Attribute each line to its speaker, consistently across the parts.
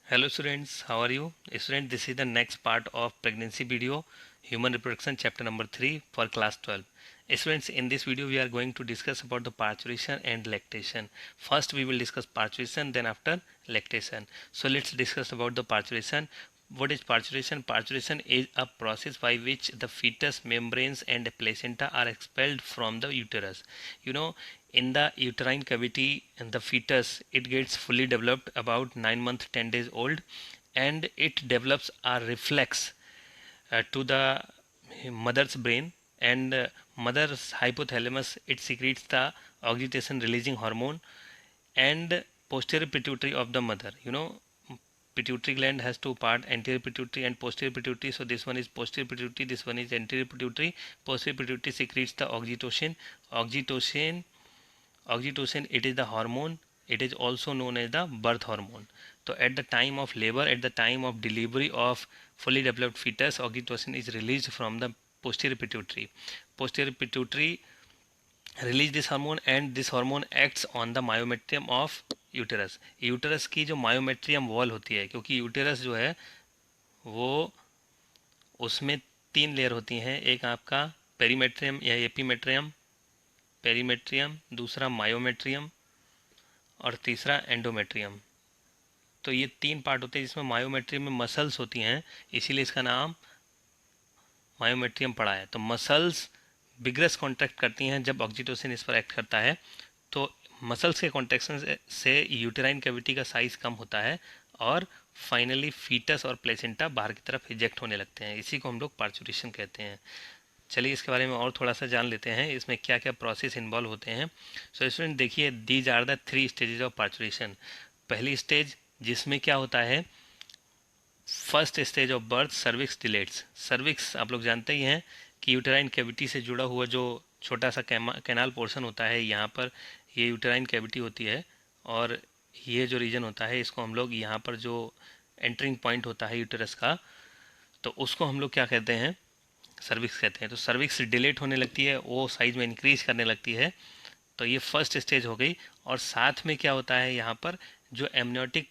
Speaker 1: Hello students, how are you? Student, this is the next part of pregnancy video, human reproduction chapter number 3 for class 12. Students, in this video we are going to discuss about the parturition and lactation. First we will discuss parturition, then after lactation. So let's discuss about the parturition. What is parturition? Parturition is a process by which the fetus membranes and the placenta are expelled from the uterus. In the uterine cavity, and the fetus, it gets fully developed about 9 months 10 days old, and it develops a reflex to the mother's brain, and mother's hypothalamus, it secretes the oxytocin releasing hormone, and posterior pituitary of the mother, pituitary gland has two parts, anterior pituitary and posterior pituitary. So this one is posterior pituitary, this one is anterior pituitary. Posterior pituitary secretes the oxytocin, it is the hormone. It is also known as the birth hormone. So at the time of labor, at the time of delivery of fully developed fetus, oxytocin is released from the posterior pituitary. Posterior pituitary release this hormone, and this hormone acts on the myometrium of uterus. Uterus की जो myometrium wall होती है, क्योंकि uterus जो है वो उसमें 3 layer होती हैं. एक आपका पेरीमेट्रियम या एपीमेट्रियम, पेरीमेट्रियम, दूसरा मायोमेट्रियम और तीसरा एंडोमेट्रियम. तो ये 3 पार्ट होते हैं, जिसमें मायोमेट्रियम में मसल्स होती हैं, इसीलिए इसका नाम मायोमेट्रियम पड़ा है. तो मसल्स बिगरस कॉन्ट्रैक्ट करती हैं जब ऑक्सीटोसिन इस पर एक्ट करता है. तो मसल्स के कॉन्ट्रैक्शन से यूटेराइन कैविटी का साइज कम होता है और फाइनली फीटस और प्लेसेंटा बाहर की तरफ इजेक्ट होने लगते हैं. इसी को हम लोग पार्चुरेशन कहते हैं. चलिए इसके बारे में और थोड़ा सा जान लेते हैं, इसमें क्या क्या प्रोसेस इन्वॉल्व होते हैं. सो स्टूडेंट देखिए, these are the 3 stages of parturition. पहली स्टेज जिसमें क्या होता है, first stage of birth, cervix dilates. Cervix आप लोग जानते ही हैं कि यूटेराइन कैविटी से जुड़ा हुआ जो छोटा सा कैनाल पोर्शन होता है, यहाँ पर ये यूटेराइन कैविटी होती है, और ये जो रीजन होता है इसको हम लोग, यहाँ पर जो एंटरिंग पॉइंट होता है यूटेरस का, तो उसको हम लोग क्या कहते हैं, सर्विक्स कहते हैं. तो सर्विक्स डिलेट होने लगती है, वो साइज में इंक्रीज करने लगती है. तो ये फर्स्ट स्टेज हो गई. और साथ में क्या होता है, यहाँ पर जो एमनियोटिक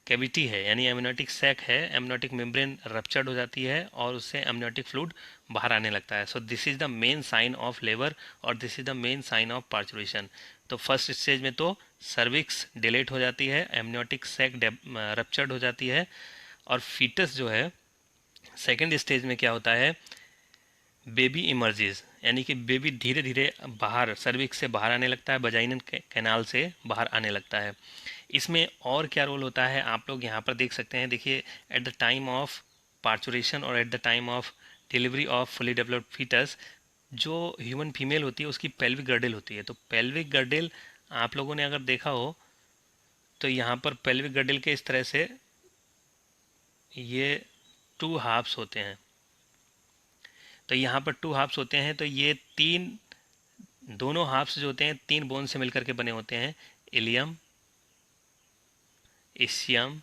Speaker 1: कैविटी है, यानी एमनियोटिक सैक है, एमनियोटिक मेम्ब्रेन रप्चर्ड हो जाती है और उससे एमनियोटिक फ्लूइड बाहर आने लगता है. So this is the main sign of labour और this is the main sign of parturition. तो फर्स्ट स्टेज में तो सर्विक्स डिलेट हो जाती है, एमनियोटिक सैक रप्चर्ड हो जाती है, और फीटस जो है सेकेंड स्टेज में क्या होता है, बेबी इमर्जेस, यानी कि बेबी धीरे धीरे बाहर सर्विक्स से बाहर आने लगता है, वजाइनल कैनाल से बाहर आने लगता है. इसमें और क्या रोल होता है आप लोग यहाँ पर देख सकते हैं. देखिए, at the time of parturition और at the time of delivery of fully developed foetus, जो ह्यूमन फीमेल होती है उसकी पेल्विक गर्डल होती है. तो पेल्विक गर्डल आप लोगों ने अगर देखा हो तो यहाँ पर पेल्विक गर्डल के इस तरह से ये 2 हाफ्स होते हैं. तो यहाँ पर 2 हाफ्स होते हैं. तो ये दोनों हाफ्स जो होते हैं 3 बोन से मिलकर के बने होते हैं, इलियम, इशियम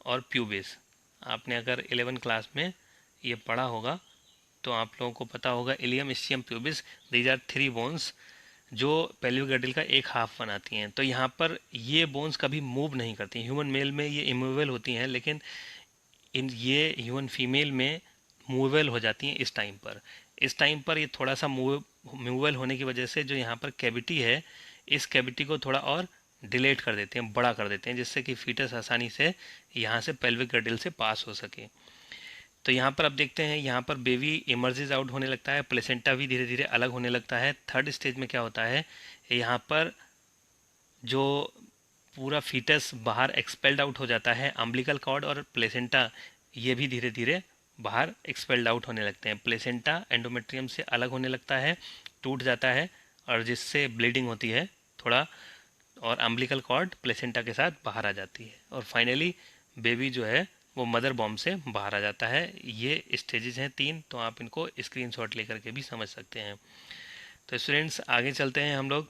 Speaker 1: और प्यूबिस. आपने अगर 11 क्लास में ये पढ़ा होगा तो आप लोगों को पता होगा, ilium, ischium, pubis, these are 3 bones जो पेल्विक गर्डल का एक हाफ बनाती हैं. तो यहाँ पर ये बोन्स कभी मूव नहीं करती. ह्यूमन मेल में ये इमूवेबल होती हैं, लेकिन ये ह्यूमन फीमेल में मूवेबल हो जाती हैं इस टाइम पर. इस टाइम पर ये थोड़ा सा मूवेबल होने की वजह से जो यहाँ पर कैविटी है, इस कैविटी को थोड़ा और डिलेट कर देते हैं, बड़ा कर देते हैं, जिससे कि फीटस आसानी से यहाँ से पेल्विक गर्डल से पास हो सके. तो यहाँ पर अब देखते हैं, यहाँ पर बेबी इमर्जेस आउट होने लगता है, प्लेसेंटा भी धीरे धीरे अलग होने लगता है. थर्ड स्टेज में क्या होता है, यहाँ पर जो पूरा फीटस बाहर एक्सपेल्ड आउट हो जाता है, अम्बिलिकल कॉर्ड और प्लेसेंटा ये भी धीरे धीरे बाहर एक्सपेल्ड आउट होने लगते हैं. प्लेसेंटा एंडोमेट्रियम से अलग होने लगता है, टूट जाता है, और जिससे ब्लीडिंग होती है थोड़ा, और अम्बिलिकल कॉर्ड प्लेसेंटा के साथ बाहर आ जाती है, और फाइनली बेबी जो है वो मदर बॉम्ब से बाहर आ जाता है. ये स्टेजेस हैं 3, तो आप इनको स्क्रीनशॉट लेकर के भी समझ सकते हैं. तो स्टूडेंट्स आगे चलते हैं हम लोग.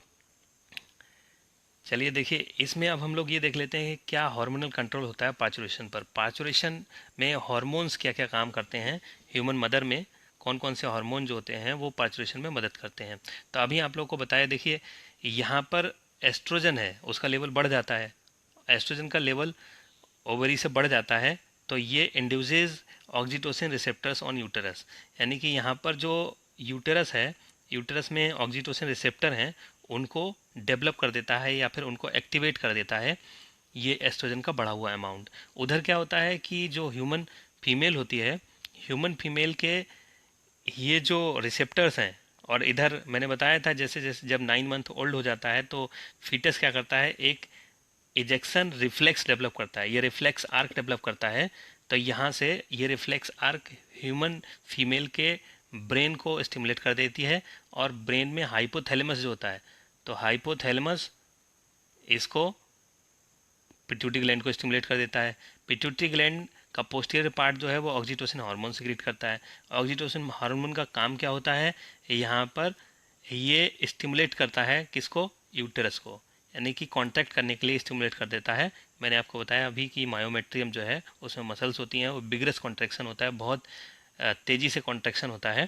Speaker 1: चलिए देखिए, इसमें अब हम लोग ये देख लेते हैं कि क्या हार्मोनल कंट्रोल होता है पार्चुरेशन पर. पार्चुरेशन में हार्मोन्स क्या क्या काम करते हैं, ह्यूमन मदर में कौन कौन से हार्मोन जो होते हैं वो पार्चुरेशन में मदद करते हैं. तो अभी आप लोग को बताया, देखिए यहाँ पर एस्ट्रोजन है, उसका लेवल बढ़ जाता है. एस्ट्रोजन का लेवल ओवरी से बढ़ जाता है तो ये induces oxytocin receptors on uterus, यानी कि यहाँ पर जो यूटेरस है, यूटेरस में ऑक्सीटोसिन रिसेप्टर हैं, उनको डेवलप कर देता है या फिर उनको एक्टिवेट कर देता है ये एस्ट्रोजन का बढ़ा हुआ अमाउंट। उधर क्या होता है कि जो ह्यूमन फीमेल होती है, ह्यूमन फीमेल के ये जो रिसेप्टर्स हैं, और इधर मैंने बताया था जैसे जैसे जब 9 मंथ ओल्ड हो जाता है तो फीटस क्या करता है, एक इजेक्शन रिफ्लेक्स डेवलप करता है, ये रिफ्लेक्स आर्क डेवलप करता है। तो यहाँ से ये रिफ्लेक्स आर्क ह्यूमन फीमेल के ब्रेन को स्टिमुलेट कर देती है, और ब्रेन में हाइपोथैलेमस जो होता है, तो हाइपोथैलेमस इसको पिट्यूटरी ग्लैंड को स्टिमुलेट कर देता है। पिट्यूटरी ग्लैंड का पोस्टीरियर पार्ट जो है वो ऑक्सीटोसिन हार्मोन सिक्रीट करता है। ऑक्सीटोसिन हार्मोन का काम क्या होता है, यहाँ पर ये स्टिमुलेट करता है किसको, यूटेरस को, यानी कि कॉन्ट्रैक्ट करने के लिए स्टिमुलेट कर देता है। मैंने आपको बताया अभी कि मायोमेट्रियम जो है उसमें मसल्स होती हैं, वो बिगरस कॉन्ट्रैक्शन होता है, बहुत तेज़ी से कॉन्ट्रैक्शन होता है।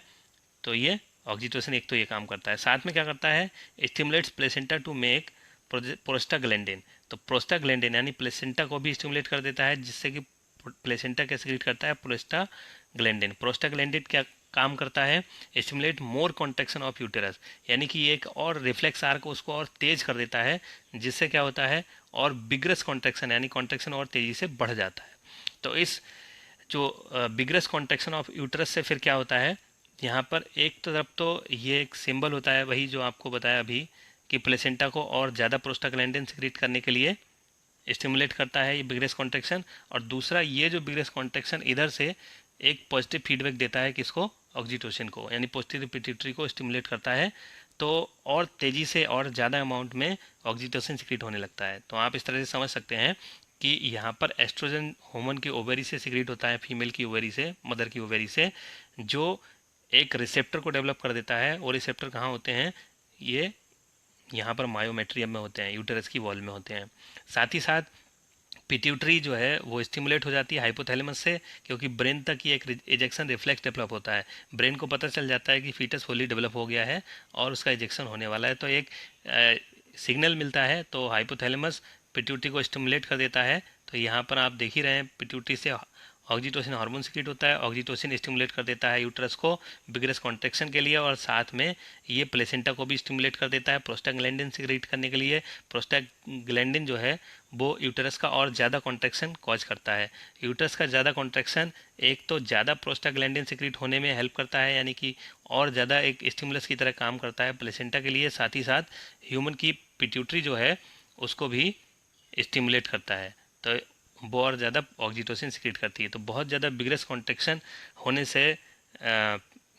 Speaker 1: तो ये ऑक्सीटोसिन एक तो ये काम करता है, साथ में क्या करता है, stimulates placenta to make prostaglandin. तो प्रोस्टाग्लैंडिन यानी प्लेसेंटा को भी स्टिमुलेट कर देता है, जिससे कि प्लेसेंटा क्या सिक्रीट करता है, प्रोस्टाग्लैंडिन। प्रोस्टाग्लैंडिन क्या काम करता है, stimulate more contraction of uterus, यानी कि एक और रिफ्लेक्स आर्क उसको और तेज कर देता है, जिससे क्या होता है, और बिगरस कॉन्ट्रैक्शन यानी कॉन्ट्रैक्शन और तेज़ी से बढ़ जाता है। तो इस जो बिगरस कॉन्ट्रैक्शन ऑफ यूटेरस से फिर क्या होता है, यहाँ पर एक तरफ तो ये एक सिंबल होता है, वही जो आपको बताया अभी कि प्लेसेंटा को और ज़्यादा प्रोस्टाग्लैंडिन सिक्रीट करने के लिए स्टिमुलेट करता है ये बिगरस कॉन्ट्रैक्शन, और दूसरा ये जो बिगरस कॉन्ट्रैक्शन इधर से एक पॉजिटिव फीडबैक देता है किसको, ऑक्सीटोसिन को, यानी पोस्टीरियर पिट्यूटरी को स्टिमुलेट करता है, तो और तेज़ी से और ज़्यादा अमाउंट में ऑक्सीटोसिन सिक्रीट होने लगता है। तो आप इस तरह से समझ सकते हैं कि यहाँ पर एस्ट्रोजन ह्यूमन की ओवेरी से सिक्रीट होता है, फीमेल की ओवेरी से, मदर की ओवेरी से, जो एक रिसेप्टर को डेवलप कर देता है। और रिसेप्टर कहाँ होते हैं, ये यहाँ पर मायोमेट्रियम में होते हैं, यूटेरस की वॉल में होते हैं। साथ ही साथ पिट्यूटरी जो है वो स्टिमुलेट हो जाती है हाइपोथैलेमस से, क्योंकि ब्रेन तक ये एक इजेक्शन रिफ्लेक्स डेवलप होता है। ब्रेन को पता चल जाता है कि फीटस फुली डेवलप हो गया है और उसका इजेक्शन होने वाला है, तो एक सिग्नल मिलता है, तो हाइपोथैलेमस पिट्यूटरी को स्टिमुलेट कर देता है। तो यहाँ पर आप देख ही रहे हैं पिट्यूटरी से ऑक्सीटोसिन हार्मोन सिक्रीट होता है, ऑक्सीटोसिन स्टिमुलेट कर देता है यूट्रस को बिगरस कॉन्ट्रैक्शन के लिए, और साथ में ये प्लेसेंटा को भी स्टिमुलेट कर देता है प्रोस्टाग्लैंडिन सिक्रीट करने के लिए। प्रोस्टाग्लैंडिन जो है वो यूटरस का और ज़्यादा कॉन्ट्रैक्शन कॉज करता है। यूटरस का ज़्यादा कॉन्ट्रैक्शन एक तो ज़्यादा प्रोस्टाग्लैंडिन सिक्रीट होने में हेल्प करता है, यानी कि और ज़्यादा एक स्टिमुलस की तरह काम करता है प्लेसेंटा के लिए। साथ ही साथ ह्यूमन की पिट्यूटरी जो है उसको भी स्टिमुलेट करता है, तो वो और ज़्यादा ऑक्सीटोसिन सिक्रीट करती है। तो बहुत ज़्यादा बिगरस कॉन्ट्रैक्शन होने से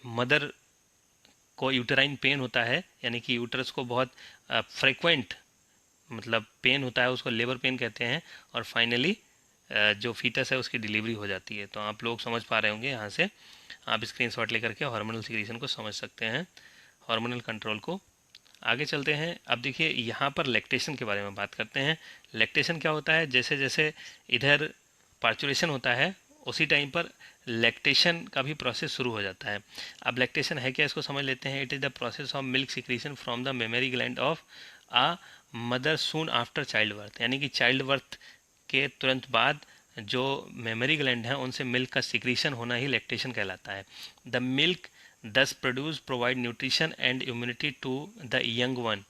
Speaker 1: मदर को यूटेराइन पेन होता है, यानी कि यूटरस को बहुत फ्रिक्वेंट मतलब पेन होता है, उसको लेबर पेन कहते हैं, और फाइनली जो फीटस है उसकी डिलीवरी हो जाती है। तो आप लोग समझ पा रहे होंगे, यहाँ से आप स्क्रीनशॉट लेकर के हार्मोनल सिक्रीशन को समझ सकते हैं, हार्मोनल कंट्रोल को। आगे चलते हैं। अब देखिए यहाँ पर लैक्टेशन के बारे में बात करते हैं। लैक्टेशन क्या होता है, जैसे जैसे इधर पार्चुरेशन होता है उसी टाइम पर लैक्टेशन का भी प्रोसेस शुरू हो जाता है। अब लैक्टेशन है क्या, इसको समझ लेते हैं। It is the process of milk secretion from the mammary gland of a mother soon after child birth, यानी कि चाइल्ड बर्थ के तुरंत बाद जो मेमरी ग्लैंड हैं उनसे मिल्क का सिक्रीशन होना ही लैक्टेशन कहलाता है। The milk thus produce provide nutrition and immunity to the young one,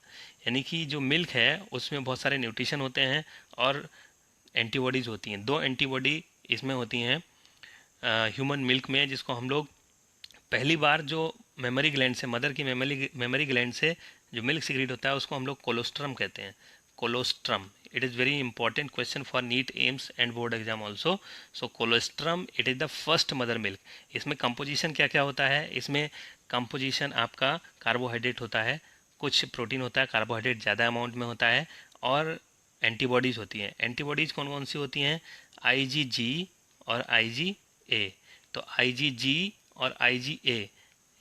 Speaker 1: यानी कि जो मिल्क है उसमें बहुत सारे न्यूट्रिशन होते हैं और एंटीबॉडीज़ होती हैं। दो एंटीबॉडी इसमें होती हैं ह्यूमन मिल्क में, जिसको हम लोग पहली बार जो मेमरी ग्लैंड से, मदर की मेमरी ग्लैंड से जो मिल्क सिक्रीट होता है उसको हम लोग कोलोस्ट्रम कहते हैं, colostrum. It is very important question for NEET AIIMS and board exam also. So colostrum it is the first mother milk. इसमें कंपोजिशन क्या क्या होता है, इसमें कंपोजिशन आपका कार्बोहाइड्रेट होता है, कुछ प्रोटीन होता है, कार्बोहाइड्रेट ज़्यादा अमाउंट में होता है, और एंटीबॉडीज़ होती हैं। एंटीबॉडीज़ कौन कौन सी होती हैं, IgG और IgA। तो IgG और IgA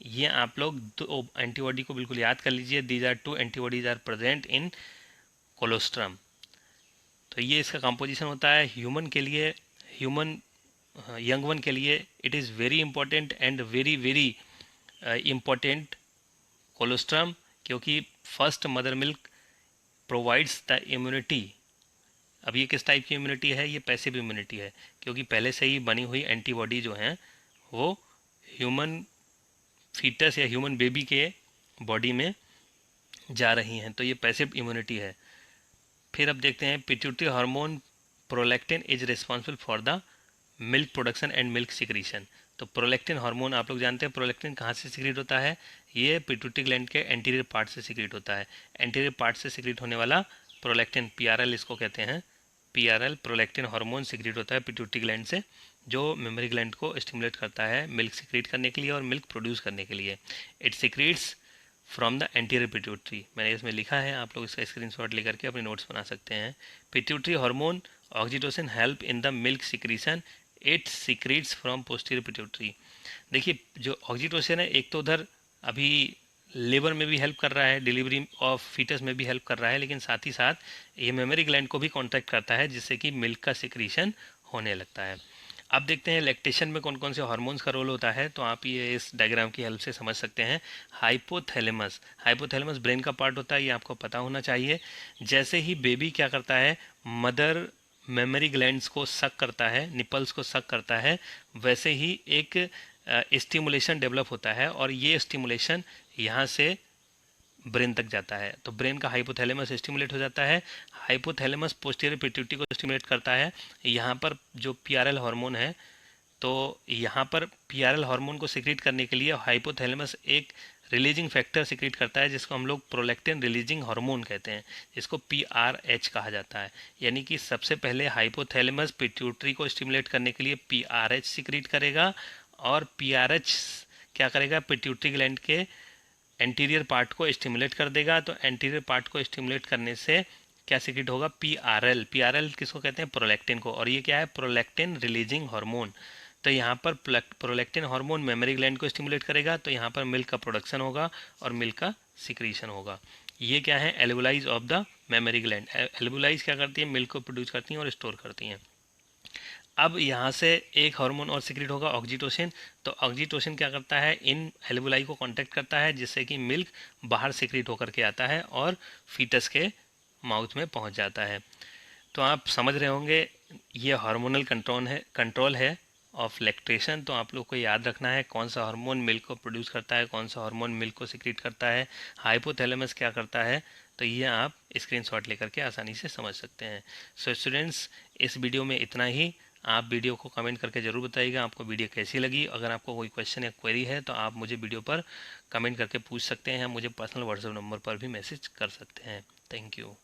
Speaker 1: ये आप लोग दो एंटीबॉडी को बिल्कुल याद कर लीजिए। These are two antibodies are present in colostrum. तो ये इसका कंपोजिशन होता है। ह्यूमन के लिए, ह्यूमन यंग वन के लिए it is very important and very very important colostrum, क्योंकि first mother milk provides the immunity अब ये किस टाइप की इम्यूनिटी है? ये पैसिव इम्यूनिटी है, क्योंकि पहले से ही बनी हुई एंटीबॉडी जो हैं वो ह्यूमन फीटस या ह्यूमन बेबी के बॉडी में जा रही हैं, तो ये पैसिव इम्यूनिटी है। फिर अब देखते हैं pituitary hormone prolactin is responsible for the milk production and milk secretion. तो प्रोलैक्टिन हार्मोन आप लोग जानते हैं प्रोलैक्टिन कहाँ से सिक्रीट होता है? ये पिट्यूटरी ग्लैंड के एंटीरियर पार्ट से सिक्रीट होता है। एंटीरियर पार्ट से सिक्रीट होने वाला प्रोलैक्टिन, पीआरएल इसको कहते हैं, पीआरएल प्रोलैक्टिन हार्मोन सिक्रीट होता है पिट्यूटरी ग्लैंड से, जो मेमोरी ग्लैंड को स्टिमुलेट करता है मिल्क सिक्रीट करने के लिए और मिल्क प्रोड्यूस करने के लिए। It secretes from the anterior pituitary, मैंने इसमें लिखा है, आप लोग इसका स्क्रीनशॉट लेकर के अपने नोट्स बना सकते हैं। Pituitary hormone oxytocin help in the milk secretion, it secretes from posterior pituitary. देखिए जो ऑक्सीटोसिन है एक तो उधर अभी लेबर में भी हेल्प कर रहा है, डिलीवरी ऑफ फीटस में भी हेल्प कर रहा है, लेकिन साथ ही साथ ये मेमोरी ग्लैंड को भी कॉन्ट्रैक्ट करता है जिससे कि मिल्क का सिक्रीशन होने लगता है। अब देखते हैं लैक्टेशन में कौन कौन से हार्मोन्स का रोल होता है, तो आप ये इस डायग्राम की हेल्प से समझ सकते हैं। हाइपोथैलेमस, हाइपोथैलेमस ब्रेन का पार्ट होता है, ये आपको पता होना चाहिए। जैसे ही बेबी क्या करता है, मदर मेमोरी ग्लैंड्स को सक करता है, निपल्स को सक करता है, वैसे ही एक स्टिमुलेशन डेवलप होता है और ये स्टिमुलेशन यहाँ से ब्रेन तक जाता है, तो ब्रेन का हाइपोथैलेमस स्टिमुलेट हो जाता है। हाइपोथैलेमस पोस्टीरियर पिट्यूटरी को स्टिमुलेट करता है। यहाँ पर जो पीआरएल हार्मोन है, तो यहाँ पर पीआरएल हार्मोन को सिक्रीट करने के लिए हाइपोथैलेमस एक रिलीजिंग फैक्टर सिक्रीट करता है जिसको हम लोग प्रोलैक्टिन रिलीजिंग हार्मोन कहते हैं, जिसको पीआरएच कहा जाता है। यानी कि सबसे पहले हाइपोथैलेमस पिट्यूटरी को स्टिमुलेट करने के लिए पीआरएच सिक्रीट करेगा और पीआरएच क्या करेगा, पिट्यूटरी ग्लैंड के एंटीरियर पार्ट को स्टिमुलेट कर देगा। तो एंटीरियर पार्ट को स्टिमुलेट करने से क्या सिक्रीट होगा, पीआरएल। पीआरएल किसको कहते हैं, प्रोलैक्टिन को, और ये क्या है, प्रोलैक्टिन रिलीजिंग हार्मोन। तो यहाँ पर प्रोलैक्टिन हार्मोन मेमोरी ग्लैंड को स्टिमुलेट करेगा, तो यहाँ पर मिल्क का प्रोडक्शन होगा और मिल्क का सिक्रीशन होगा। ये क्या है, एल्वुलाइज ऑफ द मेमोरी ग्लैंड। एल्वुलाइज क्या करती है, मिल्क को प्रोड्यूस करती हैं और स्टोर करती हैं। अब यहाँ से एक हार्मोन और सिक्रीट होगा, ऑक्सीटोसिन। तो ऑक्सीटोसिन क्या करता है, इन एल्वुलाई को कांटेक्ट करता है जिससे कि मिल्क बाहर सिक्रीट होकर के आता है और फीटस के माउथ में पहुँच जाता है। तो आप समझ रहे होंगे ये हार्मोनल कंट्रोल है ऑफ लैक्टेशन। तो आप लोग को याद रखना है कौन सा हार्मोन मिल्क को प्रोड्यूस करता है, कौन सा हार्मोन मिल्क को सिक्रीट करता है, हाइपोथैलेमस क्या करता है। तो ये आप स्क्रीनशॉट लेकर के आसानी से समझ सकते हैं। सो स्टूडेंट्स, इस वीडियो में इतना ही। आप वीडियो को कमेंट करके ज़रूर बताइएगा आपको वीडियो कैसी लगी। अगर आपको कोई क्वेश्चन या क्वेरी है तो आप मुझे वीडियो पर कमेंट करके पूछ सकते हैं, मुझे पर्सनल व्हाट्सएप नंबर पर भी मैसेज कर सकते हैं। Thank you.